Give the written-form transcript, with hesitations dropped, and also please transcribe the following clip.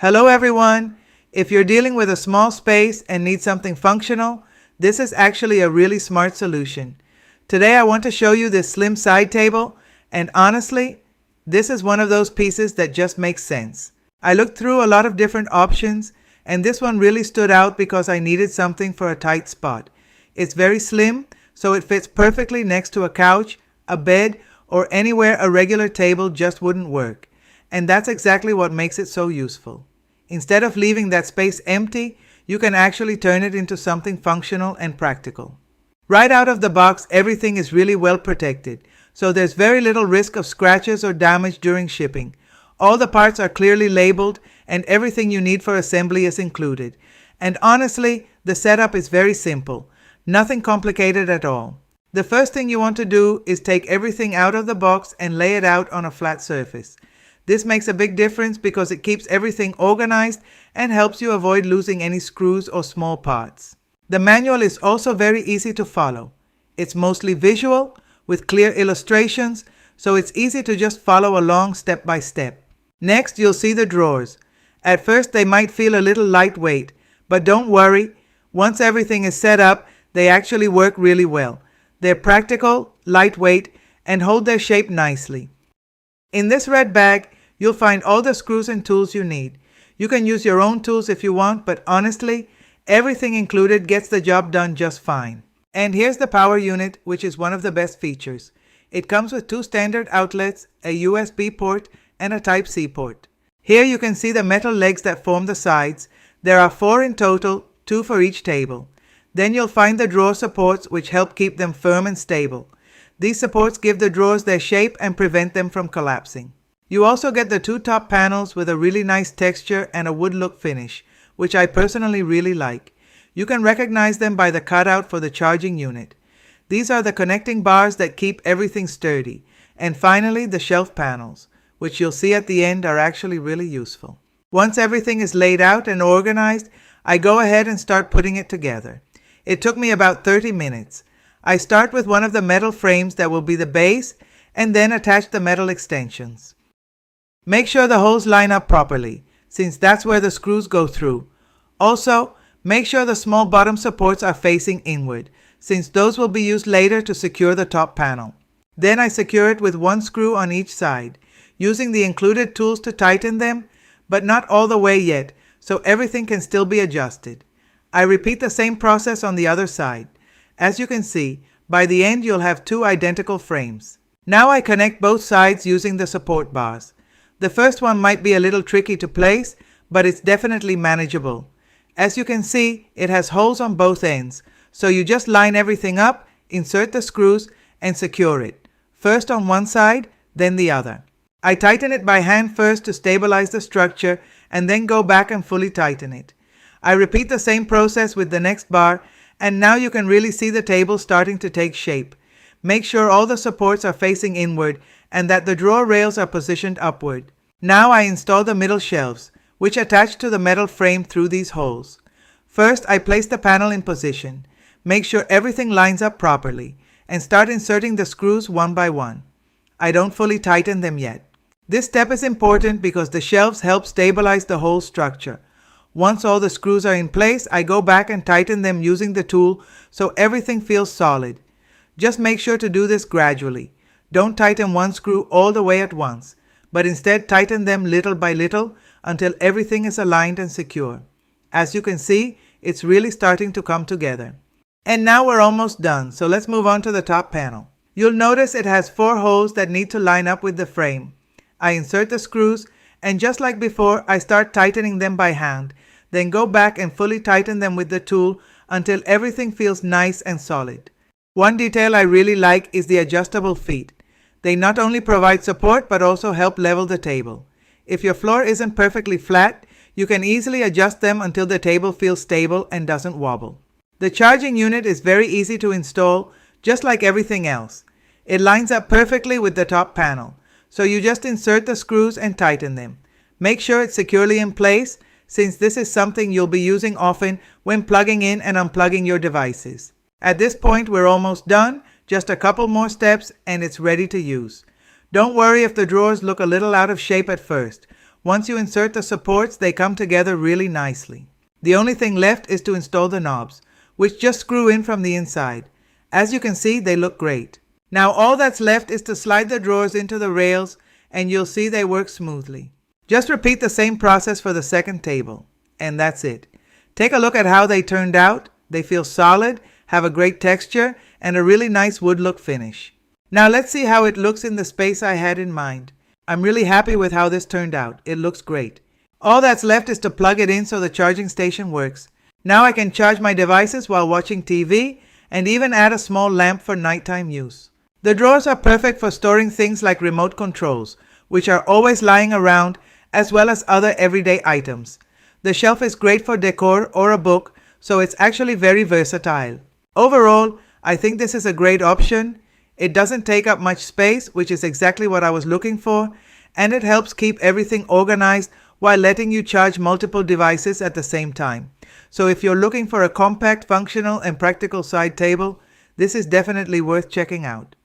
Hello everyone! If you're dealing with a small space and need something functional, this is actually a really smart solution. Today I want to show you this slim side table, and honestly, this is one of those pieces that just makes sense. I looked through a lot of different options, and this one really stood out because I needed something for a tight spot. It's very slim, so it fits perfectly next to a couch, a bed, or anywhere a regular table just wouldn't work. And that's exactly what makes it so useful. Instead of leaving that space empty, you can actually turn it into something functional and practical. Right out of the box, everything is really well protected, so there's very little risk of scratches or damage during shipping. All the parts are clearly labeled, and everything you need for assembly is included. And honestly, the setup is very simple. Nothing complicated at all. The first thing you want to do is take everything out of the box and lay it out on a flat surface. This makes a big difference because it keeps everything organized and helps you avoid losing any screws or small parts. The manual is also very easy to follow. It's mostly visual with clear illustrations, so it's easy to just follow along step by step. Next, you'll see the drawers. At first, they might feel a little lightweight, but don't worry. Once everything is set up, they actually work really well. They're practical, lightweight, and hold their shape nicely. In this red bag, you'll find all the screws and tools you need. You can use your own tools if you want, but honestly, everything included gets the job done just fine. And here's the power unit, which is one of the best features. It comes with two standard outlets, a USB port, and a Type-C port. Here you can see the metal legs that form the sides. There are 4 in total, 2 for each table. Then you'll find the drawer supports, which help keep them firm and stable. These supports give the drawers their shape and prevent them from collapsing. You also get the 2 top panels with a really nice texture and a wood look finish, which I personally really like. You can recognize them by the cutout for the charging unit. These are the connecting bars that keep everything sturdy. And finally, the shelf panels, which you'll see at the end are actually really useful. Once everything is laid out and organized, I go ahead and start putting it together. It took me about 30 minutes. I start with one of the metal frames that will be the base and then attach the metal extensions. Make sure the holes line up properly, since that's where the screws go through. Also, make sure the small bottom supports are facing inward, since those will be used later to secure the top panel. Then I secure it with 1 screw on each side, using the included tools to tighten them, but not all the way yet, so everything can still be adjusted. I repeat the same process on the other side. As you can see, by the end you'll have 2 identical frames. Now I connect both sides using the support bars. The first one might be a little tricky to place, but it's definitely manageable. As you can see, it has holes on both ends, so you just line everything up, insert the screws, and secure it. First on one side, then the other. I tighten it by hand first to stabilize the structure, and then go back and fully tighten it. I repeat the same process with the next bar, and now you can really see the table starting to take shape. Make sure all the supports are facing inward and that the drawer rails are positioned upward. Now I install the middle shelves, which attach to the metal frame through these holes. First, I place the panel in position. Make sure everything lines up properly, and start inserting the screws one by one. I don't fully tighten them yet. This step is important because the shelves help stabilize the whole structure. Once all the screws are in place, I go back and tighten them using the tool so everything feels solid. Just make sure to do this gradually. Don't tighten one screw all the way at once, but instead tighten them little by little until everything is aligned and secure. As you can see, it's really starting to come together. And now we're almost done, so let's move on to the top panel. You'll notice it has 4 holes that need to line up with the frame. I insert the screws, and just like before, I start tightening them by hand, then go back and fully tighten them with the tool until everything feels nice and solid. One detail I really like is the adjustable feet. They not only provide support but also help level the table. If your floor isn't perfectly flat, you can easily adjust them until the table feels stable and doesn't wobble. The charging unit is very easy to install, just like everything else. It lines up perfectly with the top panel, so you just insert the screws and tighten them. Make sure it's securely in place, since this is something you'll be using often when plugging in and unplugging your devices. At this point, we're almost done, just a couple more steps and it's ready to use. Don't worry if the drawers look a little out of shape at first. Once you insert the supports, they come together really nicely. The only thing left is to install the knobs, which just screw in from the inside. As you can see, they look great. Now all that's left is to slide the drawers into the rails, and you'll see they work smoothly. Just repeat the same process for the second table. And that's it. Take a look at how they turned out. They feel solid, have a great texture, and a really nice wood look finish. Now let's see how it looks in the space I had in mind. I'm really happy with how this turned out. It looks great. All that's left is to plug it in so the charging station works. Now I can charge my devices while watching TV and even add a small lamp for nighttime use. The drawers are perfect for storing things like remote controls, which are always lying around, as well as other everyday items. The shelf is great for decor or a book, so it's actually very versatile. Overall, I think this is a great option. It doesn't take up much space, which is exactly what I was looking for, and it helps keep everything organized while letting you charge multiple devices at the same time. So if you're looking for a compact, functional, and practical side table, this is definitely worth checking out.